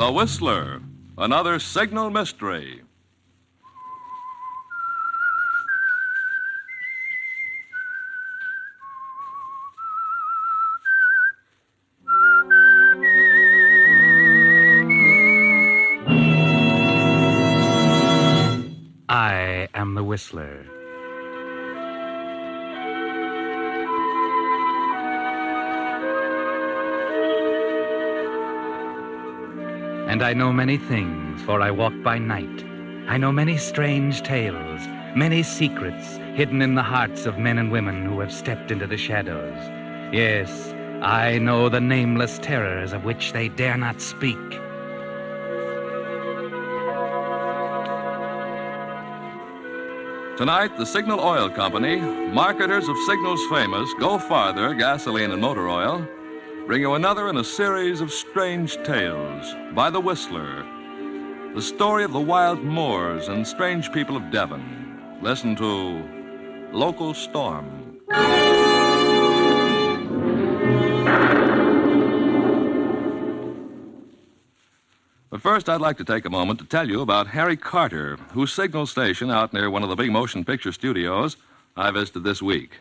The Whistler, another signal mystery. I am the Whistler. And I know many things, for I walk by night. I know many strange tales, many secrets hidden in the hearts of men and women who have stepped into the shadows. Yes, I know the nameless terrors of which they dare not speak. Tonight, the Signal Oil Company, marketers of Signal's famous Go Farther gasoline and motor oil, bring you another in a series of strange tales by The Whistler, the story of the wild moors and strange people of Devon. Listen to Local Storm. But first, I'd like to take a moment to tell you about Harry Carter, whose signal station out near one of the big motion picture studios I visited this week.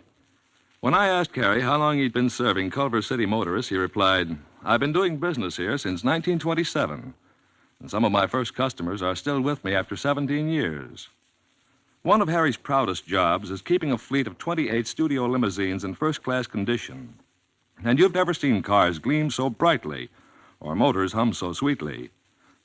When I asked Harry how long he'd been serving Culver City motorists, he replied, "I've been doing business here since 1927, and some of my first customers are still with me after 17 years. One of Harry's proudest jobs is keeping a fleet of 28 studio limousines in first-class condition. And you've never seen cars gleam so brightly or motors hum so sweetly.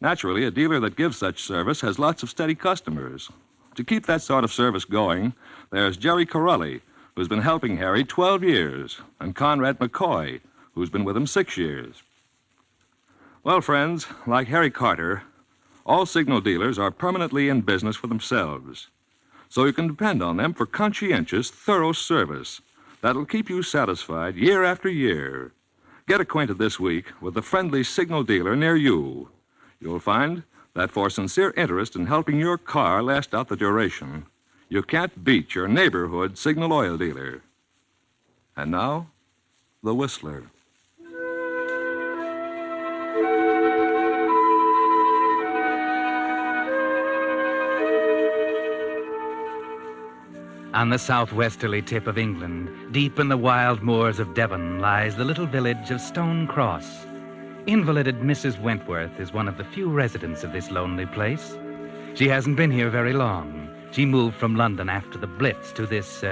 Naturally, a dealer that gives such service has lots of steady customers. To keep that sort of service going, there's Jerry Corelli, who's been helping Harry 12 years, and Conrad McCoy, who's been with him 6 years. Well, friends, like Harry Carter, all signal dealers are permanently in business for themselves. So you can depend on them for conscientious, thorough service that'll keep you satisfied year after year. Get acquainted this week with the friendly signal dealer near you. You'll find that for sincere interest in helping your car last out the duration, you can't beat your neighborhood Signal Oil dealer. And now, The Whistler. On the southwesterly tip of England, deep in the wild moors of Devon, lies the little village of Stone Cross. Invalided Mrs. Wentworth is one of the few residents of this lonely place. She hasn't been here very long. She moved from London after the Blitz to this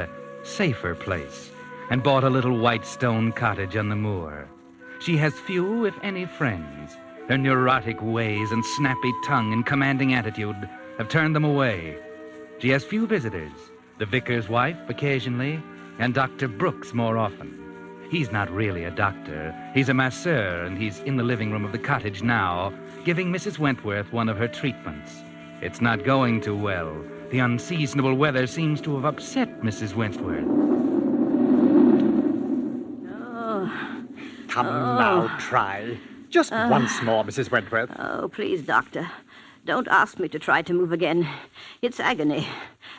safer place and bought a little white stone cottage on the moor. She has few, if any, friends. Her neurotic ways and snappy tongue and commanding attitude have turned them away. She has few visitors, the vicar's wife occasionally, and Dr. Brooks more often. He's not really a doctor. He's a masseur, and he's in the living room of the cottage now, giving Mrs. Wentworth one of her treatments. It's not going too well. The unseasonable weather seems to have upset Mrs. Wentworth. Come now, try. Just once more, Mrs. Wentworth. Oh, please, Doctor. Don't ask me to try to move again. It's agony.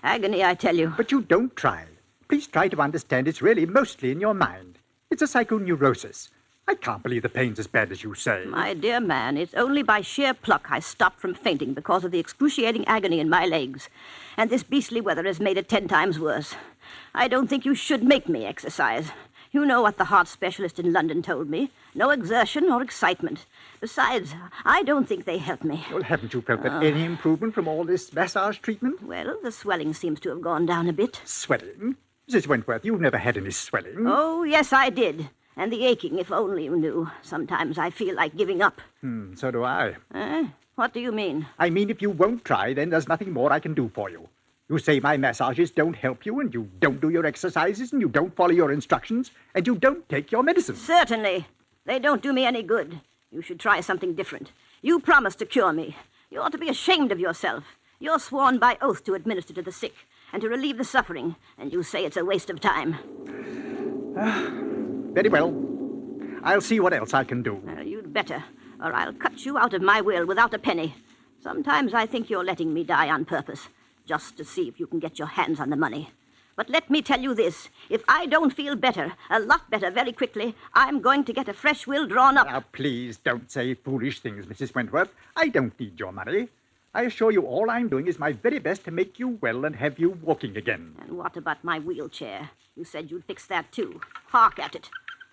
Agony, I tell you. But you don't try. Please try to understand it's really mostly in your mind. It's a psychoneurosis. I can't believe the pain's as bad as you say. My dear man, it's only by sheer pluck I stopped from fainting because of the excruciating agony in my legs. And this beastly weather has made it 10 times worse. I don't think you should make me exercise. You know what the heart specialist in London told me. No exertion or excitement. Besides, I don't think they help me. Well, haven't you felt any improvement from all this massage treatment? Well, the swelling seems to have gone down a bit. Swelling? Mrs. Wentworth, you've never had any swelling. Oh, yes, I did. And the aching, if only you knew. Sometimes I feel like giving up. So do I. What do you mean? I mean, if you won't try, then there's nothing more I can do for you. You say my massages don't help you, and you don't do your exercises, and you don't follow your instructions, and you don't take your medicine. Certainly. They don't do me any good. You should try something different. You promised to cure me. You ought to be ashamed of yourself. You're sworn by oath to administer to the sick and to relieve the suffering, and you say it's a waste of time. Very well. I'll see what else I can do. You'd better, or I'll cut you out of my will without a penny. Sometimes I think you're letting me die on purpose, just to see if you can get your hands on the money. But let me tell you this. If I don't feel better, a lot better very quickly, I'm going to get a fresh will drawn up. Now, please don't say foolish things, Mrs. Wentworth. I don't need your money. I assure you all I'm doing is my very best to make you well and have you walking again. And what about my wheelchair? You said you'd fix that, too. Hark at it.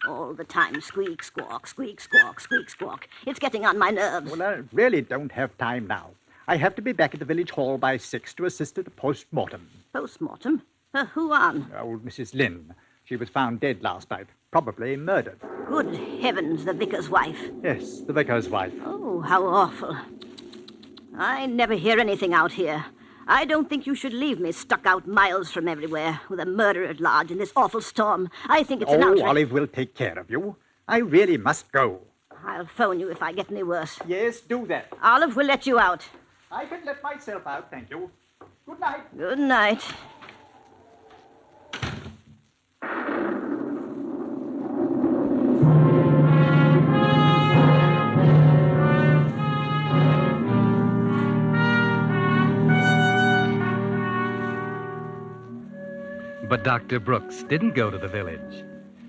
All the time, squeak, squawk, squeak, squawk, squeak, squawk. It's getting on my nerves. Well, I really don't have time now. I have to be back at the village hall by 6 to assist at the post-mortem. Post-mortem? Who on? Old Mrs. Lynn. She was found dead last night, probably murdered. Good heavens, the vicar's wife. Yes, the vicar's wife. Oh, how awful. I never hear anything out here. I don't think you should leave me stuck out miles from everywhere with a murderer at large in this awful storm. I think it's an outrage. Olive will take care of you. I really must go. I'll phone you if I get any worse. Yes, do that. Olive will let you out. I can let myself out, thank you. Good night. Good night. But Dr. Brooks didn't go to the village.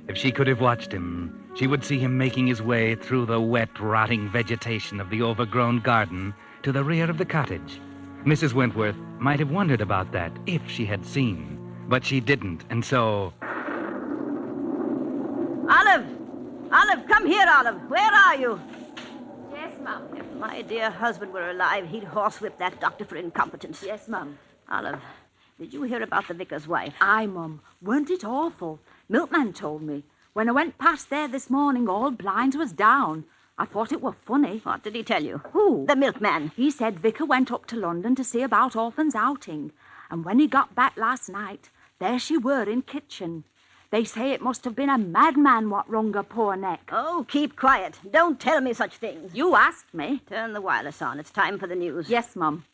If she could have watched him, she would see him making his way through the wet, rotting vegetation of the overgrown garden to the rear of the cottage. Mrs. Wentworth might have wondered about that if she had seen, but she didn't, and so... Olive! Olive, come here, Olive. Where are you? Yes, Mum. If my dear husband were alive, he'd horsewhip that doctor for incompetence. Yes, Mum. Olive, did you hear about the vicar's wife? Aye, Mum. Weren't it awful? Milkman told me. When I went past there this morning, all blinds was down. I thought it were funny. What did he tell you? Who? The milkman. He said Vicar went up to London to see about orphans' outing. And when he got back last night, there she were in kitchen. They say it must have been a madman what wrung her poor neck. Oh, keep quiet. Don't tell me such things. You asked me. Turn the wireless on. It's time for the news. Yes, Mum.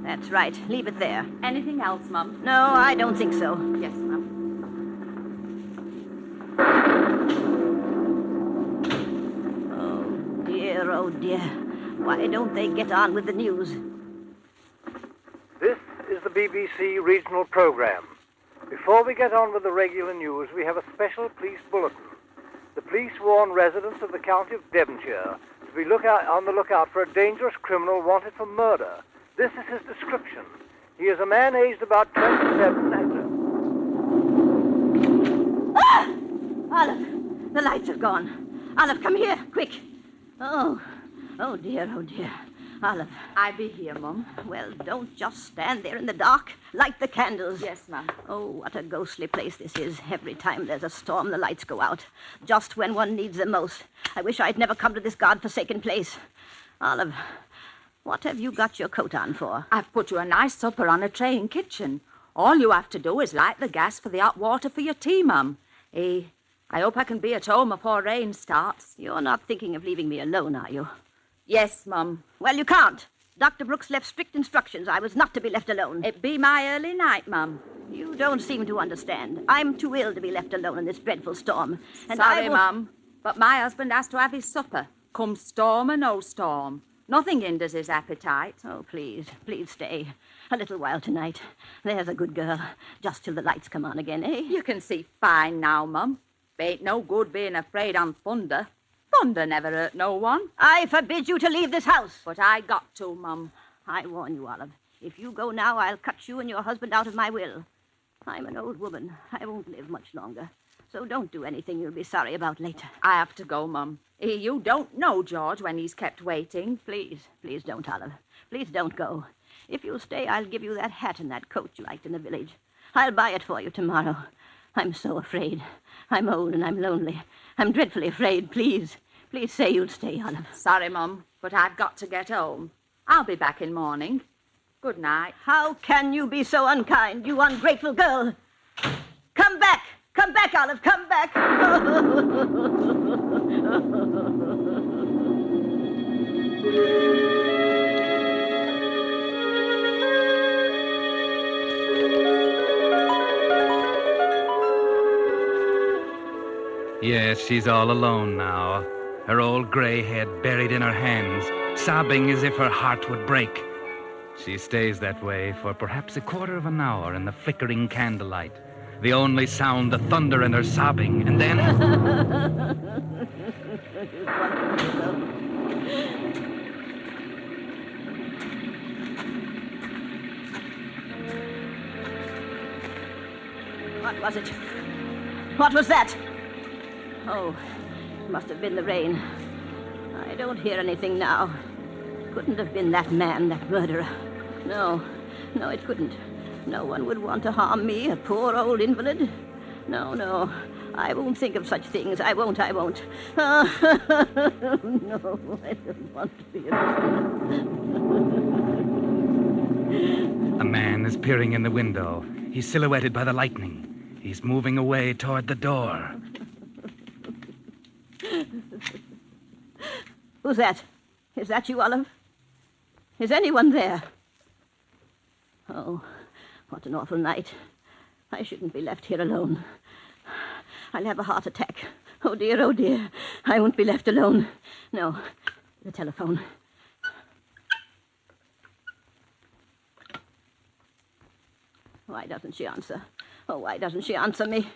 That's right. Leave it there. Anything else, Mum? No, I don't think so. Yes, Mum. Oh, dear, oh, dear. Why don't they get on with the news? This is the BBC regional programme. Before we get on with the regular news, we have a special police bulletin. The police warn residents of the county of Devonshire to be on the lookout for a dangerous criminal wanted for murder. This is his description. He is a man aged about 27. Ah! Olive, the lights have gone. Olive, come here, quick. Oh dear, oh dear. Olive. I be here, Mum. Well, don't just stand there in the dark. Light the candles. Yes, Mum. Oh, what a ghostly place this is. Every time there's a storm, the lights go out. Just when one needs them most. I wish I'd never come to this God-forsaken place. Olive, what have you got your coat on for? I've put you a nice supper on a tray in kitchen. All you have to do is light the gas for the hot water for your tea, Mum. I hope I can be at home before rain starts. You're not thinking of leaving me alone, are you? Yes, Mum. Well, you can't. Dr. Brooks left strict instructions. I was not to be left alone. It be my early night, Mum. You don't seem to understand. I'm too ill to be left alone in this dreadful storm. And Sorry, Mum, but my husband has to have his supper. Come storm or no storm. Nothing hinders his appetite. Oh, please stay. A little while tonight. There's a good girl. Just till the lights come on again, eh? You can see fine now, Mum. Ain't no good being afraid on thunder. Thunder never hurt no one. I forbid you to leave this house. But I got to, Mum. I warn you, Olive. If you go now, I'll cut you and your husband out of my will. I'm an old woman. I won't live much longer. So don't do anything you'll be sorry about later. I have to go, Mum. You don't know George when he's kept waiting. Please don't, Olive. Please don't go. If you'll stay, I'll give you that hat and that coat you liked in the village. I'll buy it for you tomorrow. I'm so afraid. I'm old and I'm lonely. I'm dreadfully afraid. Please say you'll stay, Olive. Sorry, Mum, but I've got to get home. I'll be back in morning. Good night. How can you be so unkind, you ungrateful girl? Come back, Olive, come back. Yes, she's all alone now, her old gray head buried in her hands, sobbing as if her heart would break. She stays that way for perhaps a quarter of an hour in the flickering candlelight. The only sound, the thunder and her sobbing, and then... What was it? What was that? Oh, it must have been the rain. I don't hear anything now. Couldn't have been that man, that murderer. No, it couldn't. No one would want to harm me, a poor old invalid. No, I won't think of such things. I won't. No, I don't want to be alone. A man is peering in the window. He's silhouetted by the lightning. He's moving away toward the door. Who's that? Is that you, Olive? Is anyone there? Oh, what an awful night. I shouldn't be left here alone. I'll have a heart attack. Oh, dear. I won't be left alone. No, the telephone. Why doesn't she answer? Oh, why doesn't she answer me?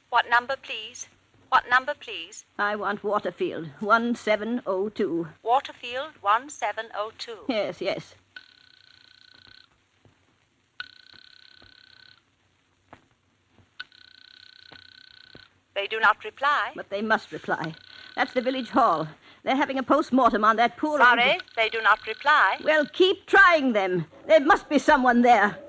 What number, please? What number, please? I want Waterfield, 1702. Waterfield, 1702. Yes. They do not reply. But they must reply. That's the village hall. They're having a post-mortem on that poor... Sorry, they do not reply. Well, keep trying them. There must be someone there.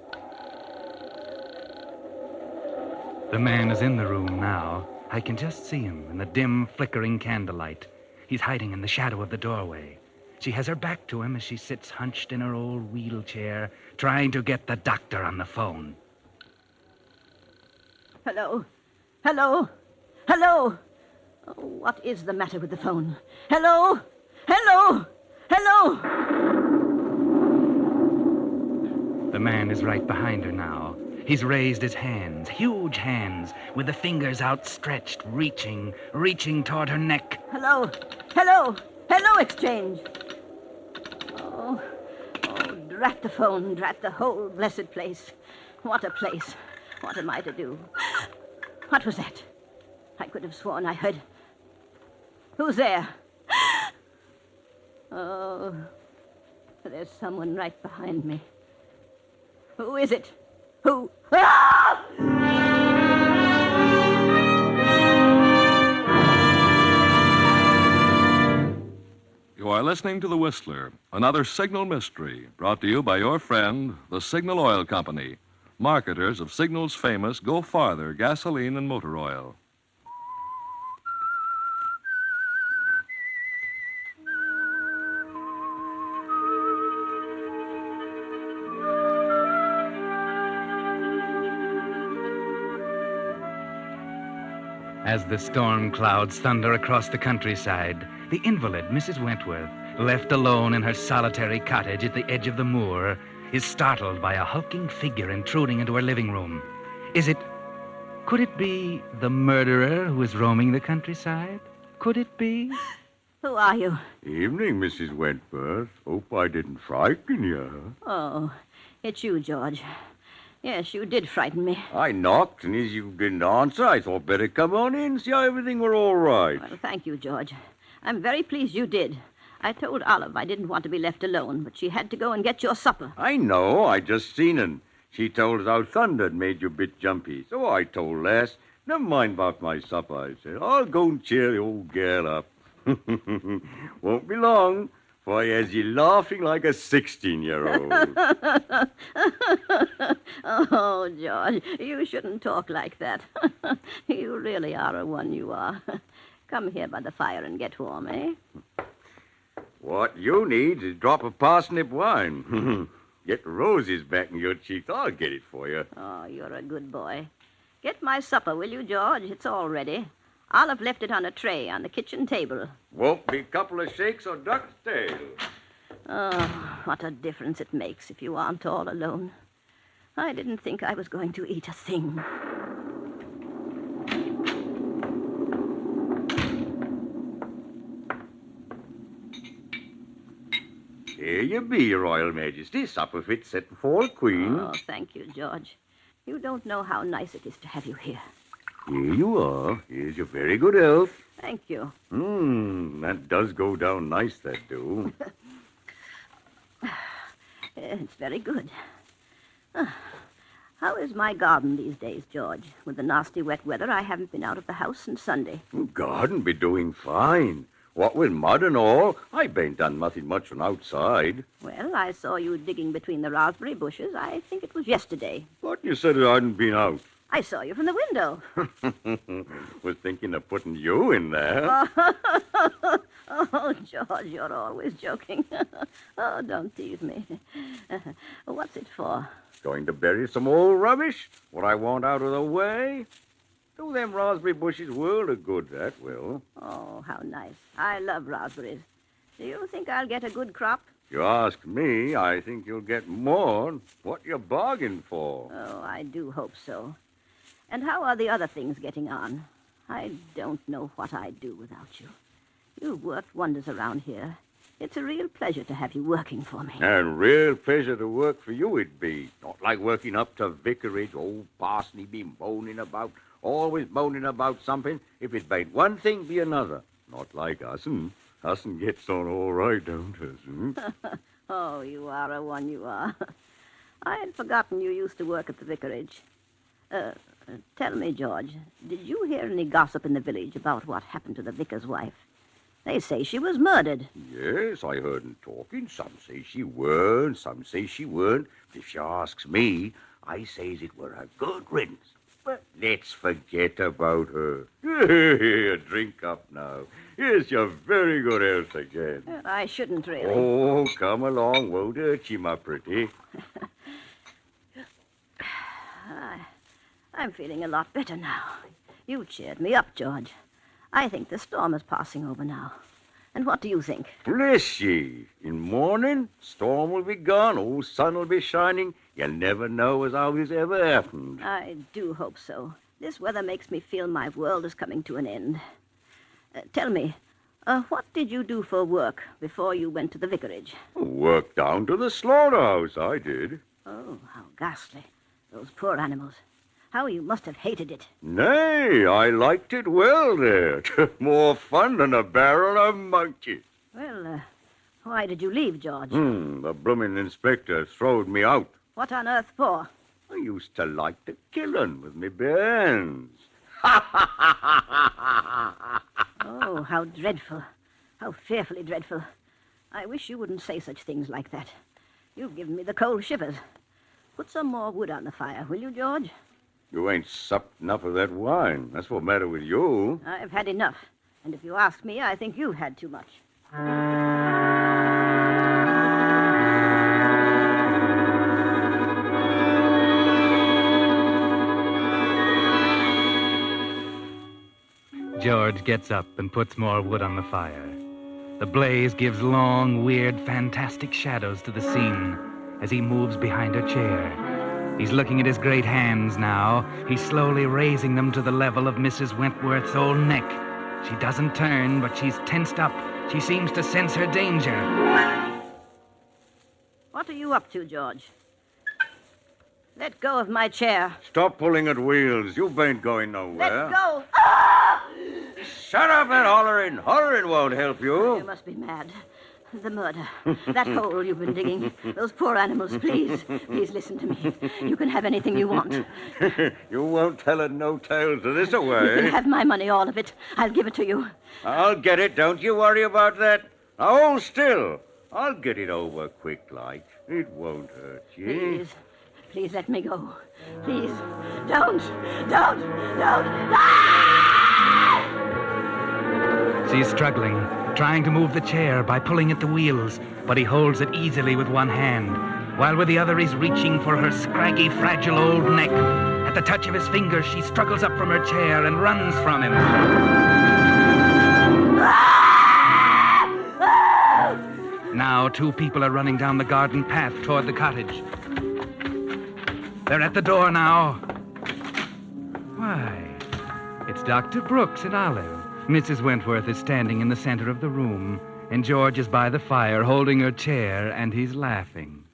The man is in the room now. I can just see him in the dim, flickering candlelight. He's hiding in the shadow of the doorway. She has her back to him as she sits hunched in her old wheelchair, trying to get the doctor on the phone. Hello? Oh, what is the matter with the phone? Hello? The man is right behind her now. He's raised his hands, huge hands, with the fingers outstretched, reaching toward her neck. Hello, Exchange. Oh, drat the phone, drat the whole blessed place. What a place. What am I to do? What was that? I could have sworn I heard... Who's there? Oh, there's someone right behind me. Who is it? Who? Ah! You are listening to The Whistler, another signal mystery, brought to you by your friend, the Signal Oil Company, marketers of Signal's famous Go Farther gasoline and motor oil. As the storm clouds thunder across the countryside, the invalid, Mrs. Wentworth, left alone in her solitary cottage at the edge of the moor, is startled by a hulking figure intruding into her living room. Could it be the murderer who is roaming the countryside? Could it be? Who are you? Evening, Mrs. Wentworth. Hope I didn't frighten you. Oh, it's you, George. Yes, you did frighten me. I knocked, and as you didn't answer, I thought better come on in, see how everything were all right. Well, thank you, George. I'm very pleased you did. I told Olive I didn't want to be left alone, but she had to go and get your supper. I know. I just seen her. She told us how thunder had made you a bit jumpy. So I told Les, never mind about my supper, I said. I'll go and cheer the old girl up. Won't be long, for he has you laughing like a 16-year-old. Oh, George, you shouldn't talk like that. You really are a one, you are. Come here by the fire and get warm, eh? What you need is a drop of parsnip wine. Get roses back in your cheeks. I'll get it for you. Oh, you're a good boy. Get my supper, will you, George? It's all ready. Olive left it on a tray on the kitchen table. Won't be a couple of shakes or duck's tail. Oh, what a difference it makes if you aren't all alone. I didn't think I was going to eat a thing. you be, Your Royal Majesty. Supper fit set before the Queen. Oh, thank you, George. You don't know how nice it is to have you here. Here you are. Here's your very good health. Thank you. That does go down nice, that do. It's very good. How is my garden these days, George? With the nasty wet weather, I haven't been out of the house since Sunday. Garden be doing fine. What with mud and all, I ain't done nothing much from outside. Well, I saw you digging between the raspberry bushes. I think it was yesterday. But you said I hadn't been out. I saw you from the window. Was thinking of putting you in there. Oh, George, you're always joking. Oh, don't tease me. What's it for? Going to bury some old rubbish? What I want out of the way? Do them raspberry bushes world of good, that will. Oh, how nice. I love raspberries. Do you think I'll get a good crop? If you ask me, I think you'll get more. What you bargained for? Oh, I do hope so. And how are the other things getting on? I don't know what I'd do without you. You've worked wonders around here. It's a real pleasure to have you working for me. And real pleasure to work for you it'd be. Not like working up to vicarage. Old parson, he be moaning about, always moaning about something. If it ain't one thing, be another. Not like us'n. Us'n gets on all right, don't us'n? Oh, you are a one, you are. I had forgotten you used to work at the vicarage. Tell me, George, did you hear any gossip in the village about what happened to the vicar's wife? They say she was murdered. Yes, I heard 'em talking. Some say she weren't, some say she weren't. If she asks me, I says it were a good riddance. But let's forget about her. Here, drink up now. Here's your very good health again. Well, I shouldn't really. Oh, come along. Won't hurt you, my pretty. I'm feeling a lot better now. You cheered me up, George. I think the storm is passing over now. And what do you think? Bless ye. In morning, storm will be gone, old sun will be shining. You'll never know as how this ever happened. I do hope so. This weather makes me feel my world is coming to an end. Tell me, what did you do for work before you went to the vicarage? Work down to the slaughterhouse, I did. Oh, how ghastly. Those poor animals. How you must have hated it. Nay, I liked it well there. More fun than a barrel of monkeys. Well, why did you leave, George? The blooming inspector throwed me out. What on earth for? I used to like the killing with me bare hands. Oh, how dreadful. How fearfully dreadful. I wish you wouldn't say such things like that. You've given me the cold shivers. Put some more wood on the fire, will you, George? You ain't supped enough of that wine. That's what's the matter with you. I've had enough. And if you ask me, I think you've had too much. George gets up and puts more wood on the fire. The blaze gives long, weird, fantastic shadows to the scene as he moves behind her chair. He's looking at his great hands now. He's slowly raising them to the level of Mrs. Wentworth's old neck. She doesn't turn, but she's tensed up. She seems to sense her danger. What are you up to, George? Let go of my chair. Stop pulling at wheels. You ain't going nowhere. Let go. Shut up and hollering. Hollering won't help you. You must be mad. The murder. That hole you've been digging. Those poor animals. Please listen to me. You can have anything you want. You won't tell it no tales of this You away. can have my money, all of it. I'll give it to you. I'll get it. Don't you worry about that. Now hold still. I'll get it over quick like. It won't hurt you. Please let me go. Please. Don't. She's struggling, trying to move the chair by pulling at the wheels, but he holds it easily with one hand, while with the other he's reaching for her scraggy, fragile old neck. At the touch of his fingers, she struggles up from her chair and runs from him. Now 2 people are running down the garden path toward the cottage. They're at the door now. Why, it's Dr. Brooks and Olive. Mrs. Wentworth is standing in the center of the room. and George is by the fire holding her chair, and he's laughing.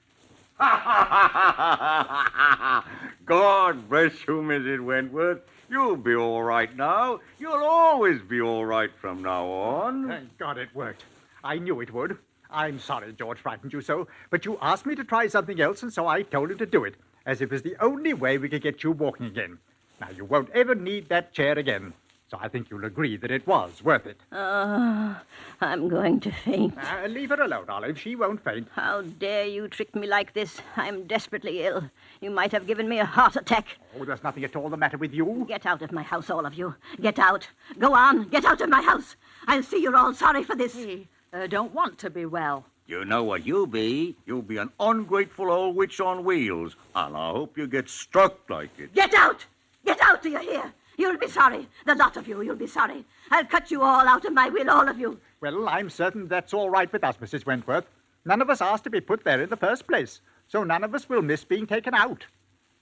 God bless you, Mrs. Wentworth. You'll be all right now. You'll always be all right from now on. Thank God it worked. I knew it would. I'm sorry George frightened you so, but you asked me to try something else, and so I told him to do it, as it was the only way we could get you walking again. Now, you won't ever need that chair again, so I think you'll agree that it was worth it. I'm going to faint. Leave her alone, Olive. She won't faint. How dare you trick me like this? I'm desperately ill. You might have given me a heart attack. Oh, there's nothing at all the matter with you. Get out of my house, all of you. Get out. Go on. Get out of my house. I'll see you're all sorry for this. He don't want to be well. You know what you'll be. You'll be an ungrateful old witch on wheels, and I hope you get struck like it. Get out! Get out, do you hear? You'll be sorry. The lot of you'll be sorry. I'll cut you all out of my will, all of you. Well, I'm certain that's all right with us, Mrs. Wentworth. None of us asked to be put there in the first place, so none of us will miss being taken out.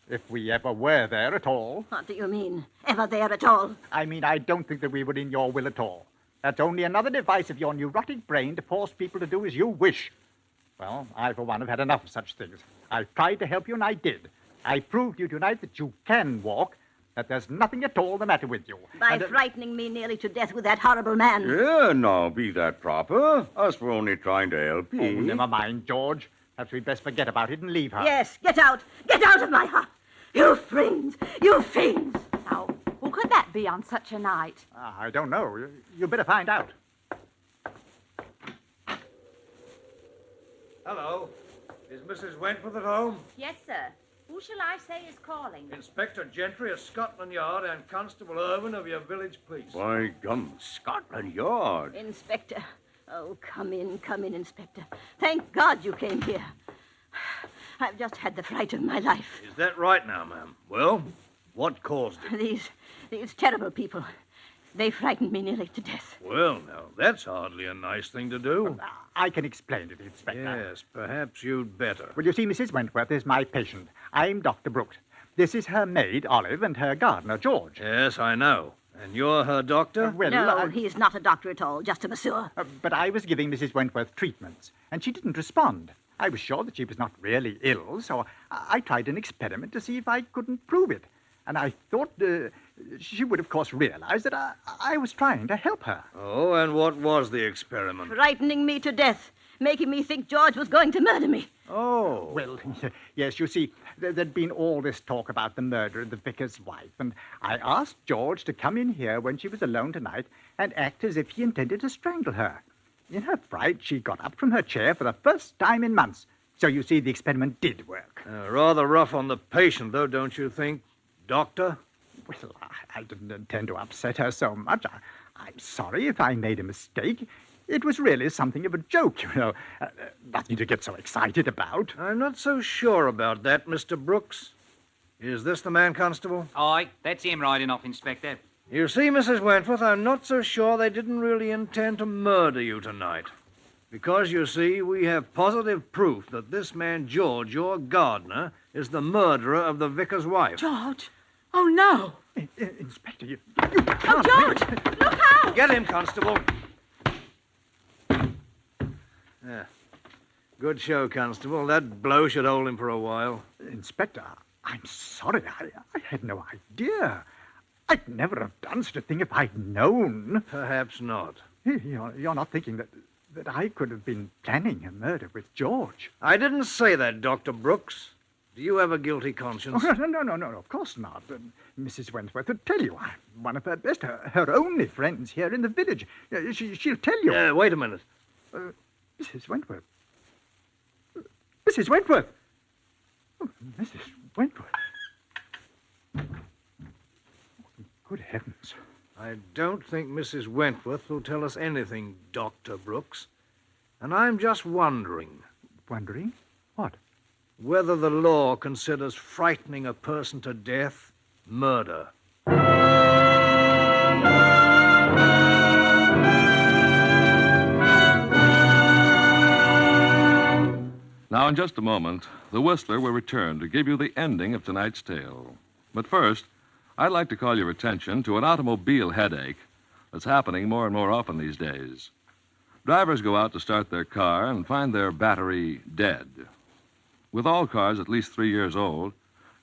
If we ever were there at all. What do you mean, ever there at all? I mean, I don't think that we were in your will at all. That's only another device of your neurotic brain to force people to do as you wish. Well, I, for one, have had enough of such things. I've tried to help you, and I did. I proved to you tonight that you can walk, that there's nothing at all the matter with you. By frightening me nearly to death with that horrible man. Yeah, now, be that proper. Us were only trying to help you. Oh, never mind, George. Perhaps we'd best forget about it and leave her. Yes, get out. Get out of my house. You fiends. You fiends. Now, who could that be on such a night? I don't know. You better find out. Hello. Is Mrs. Wentworth at home? Yes, sir. Who shall I say is calling? Inspector Gentry of Scotland Yard and Constable Irvin of your village police. By gum, Scotland Yard. Inspector. Oh, come in, Inspector. Thank God you came here. I've just had the fright of my life. Is that right now, ma'am? Well, what caused it? These terrible people. They frightened me nearly to death. Well, now, that's hardly a nice thing to do. I can explain it, Inspector. Yes, perhaps you'd better. Well, you see, Mrs. Wentworth is my patient. I'm Dr. Brooks. This is her maid, Olive, and her gardener, George. Yes, I know. And you're her doctor? No, he's not a doctor at all, just a masseur. But I was giving Mrs. Wentworth treatments, and she didn't respond. I was sure that she was not really ill, so I tried an experiment to see if I couldn't prove it. And I thought she would, of course, realize that I was trying to help her. Oh, and what was the experiment? Frightening me to death, making me think George was going to murder me. Oh. Well, yes, you see, there'd been all this talk about the murder of the vicar's wife, and I asked George to come in here when she was alone tonight and act as if he intended to strangle her. In her fright, she got up from her chair for the first time in months. So you see, the experiment did work. Rather rough on the patient, though, don't you think, Doctor? Well, I didn't intend to upset her so much. I'm sorry if I made a mistake. It was really something of a joke, you know. Nothing to get so excited about. I'm not so sure about that, Mr. Brooks. Is this the man, Constable? Aye, that's him riding off, Inspector. You see, Mrs. Wentworth, I'm not so sure they didn't really intend to murder you tonight. Because, you see, we have positive proof that this man, George, your gardener, is the murderer of the vicar's wife. George? Oh, no. Inspector, you Oh, George! Look out! Get him, Constable. Yeah. Good show, Constable. That blow should hold him for a while. Inspector, I'm sorry. I had no idea. I'd never have done such a thing if I'd known. Perhaps not. You're not thinking that I could have been planning a murder with George? I didn't say that, Dr. Brooks. Do you have a guilty conscience? Oh, no, of course not. Mrs. Wentworth would tell you. I'm one of her best, her only friends here in the village. She'll tell you. Wait a minute. Mrs. Wentworth. Mrs. Wentworth! Oh, Mrs. Wentworth. Good heavens. I don't think Mrs. Wentworth will tell us anything, Dr. Brooks. And I'm just wondering. Wondering? What? Whether the law considers frightening a person to death murder. Now, in just a moment, the Whistler will return to give you the ending of tonight's tale. But first, I'd like to call your attention to an automobile headache that's happening more and more often these days. Drivers go out to start their car and find their battery dead. With all cars at least 3 years old,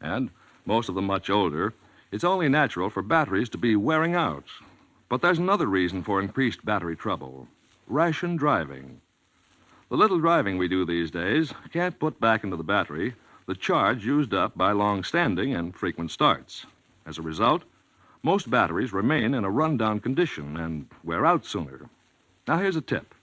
and most of them much older, it's only natural for batteries to be wearing out. But there's another reason for increased battery trouble: ration driving. The little driving we do these days can't put back into the battery the charge used up by long-standing and frequent starts. As a result, most batteries remain in a run-down condition and wear out sooner. Now, here's a tip.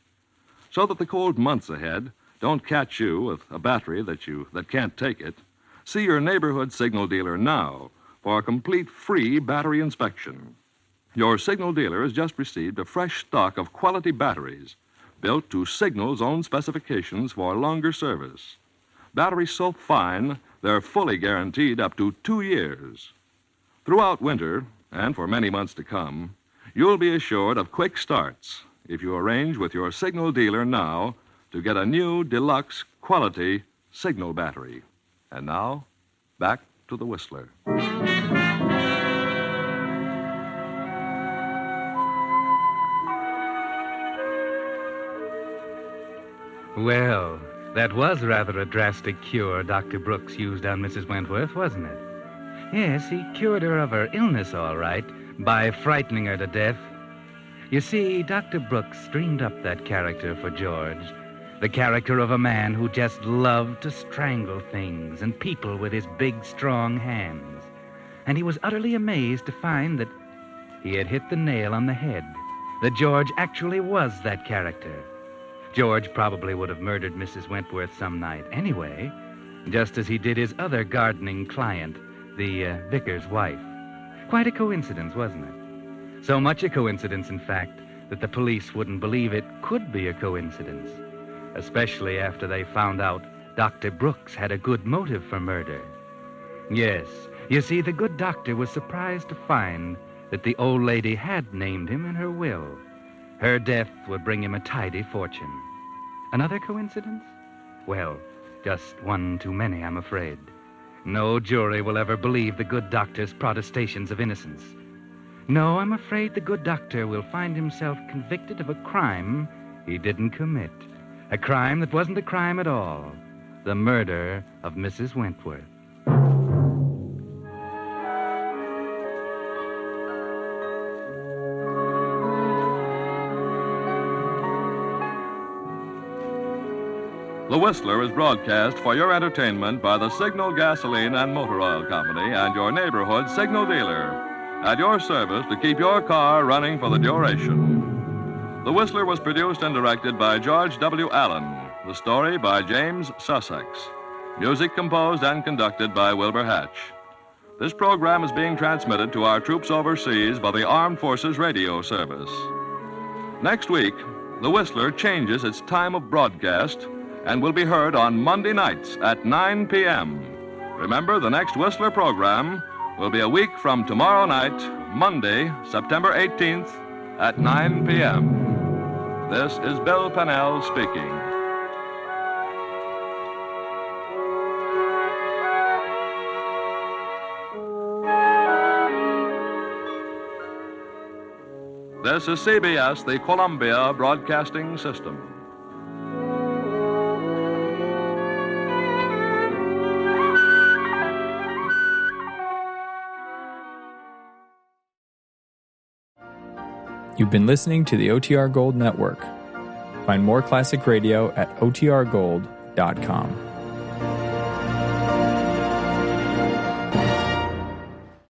So that the cold months ahead don't catch you with a battery that can't take it, see your neighborhood signal dealer now for a complete free battery inspection. Your signal dealer has just received a fresh stock of quality batteries built to Signal's own specifications for longer service. Batteries so fine, they're fully guaranteed up to 2 years. Throughout winter, and for many months to come, you'll be assured of quick starts if you arrange with your Signal dealer now to get a new deluxe quality Signal battery. And now, back to the Whistler. Well, that was rather a drastic cure Dr. Brooks used on Mrs. Wentworth, wasn't it? Yes, he cured her of her illness, all right, by frightening her to death. You see, Dr. Brooks dreamed up that character for George, the character of a man who just loved to strangle things and people with his big, strong hands. And he was utterly amazed to find that he had hit the nail on the head, that George actually was that character. George probably would have murdered Mrs. Wentworth some night anyway, just as he did his other gardening client, the vicar's wife. Quite a coincidence, wasn't it? So much a coincidence, in fact, that the police wouldn't believe it could be a coincidence, especially after they found out Dr. Brooks had a good motive for murder. Yes, you see, the good doctor was surprised to find that the old lady had named him in her will. Her death would bring him a tidy fortune. Another coincidence? Well, just one too many, I'm afraid. No jury will ever believe the good doctor's protestations of innocence. No, I'm afraid the good doctor will find himself convicted of a crime he didn't commit. A crime that wasn't a crime at all. The murder of Mrs. Wentworth. The Whistler is broadcast for your entertainment by the Signal Gasoline and Motor Oil Company and your neighborhood Signal dealer, at your service to keep your car running for the duration. The Whistler was produced and directed by George W. Allen. The story by James Sussex. Music composed and conducted by Wilbur Hatch. This program is being transmitted to our troops overseas by the Armed Forces Radio Service. Next week, the Whistler changes its time of broadcast and will be heard on Monday nights at 9 p.m. Remember, the next Whistler program will be a week from tomorrow night, Monday, September 18th, at 9 p.m. This is Bill Pennell speaking. This is CBS, the Columbia Broadcasting System. You've been listening to the OTR Gold Network. Find more classic radio at otrgold.com.